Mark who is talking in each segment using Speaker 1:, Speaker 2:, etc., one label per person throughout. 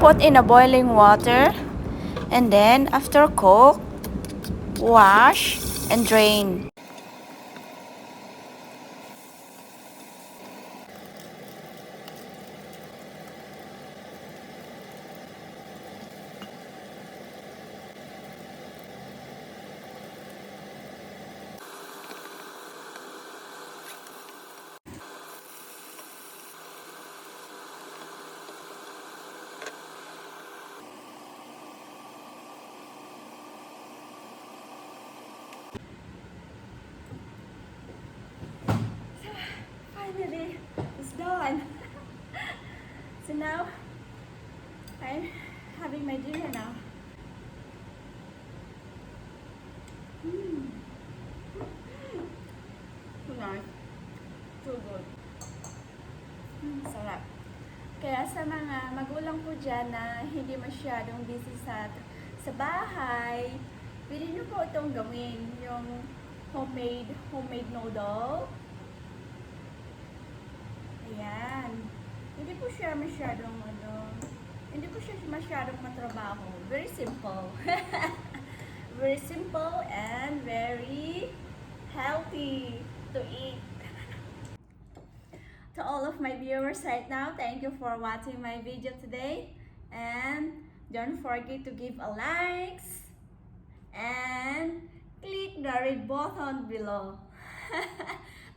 Speaker 1: put in a boiling water, and then after cook, wash and drain. Finally, it's done. So now, I'm having my dinner now. So nice. So good. Sarap. Kaya sa mga magulang po dyan na hindi masyadong busy sa bahay, pwede nyo po itong gawin. Yung homemade noodle. Ayan. Hindi po siya masyadong matrabaho. Very simple. Very simple and very healthy to eat. To all of my viewers right now, thank you for watching my video today. And don't forget to give a like and click the red button below.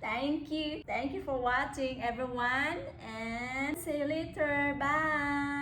Speaker 1: Thank you. Thank you for watching, everyone. And see you later. Bye.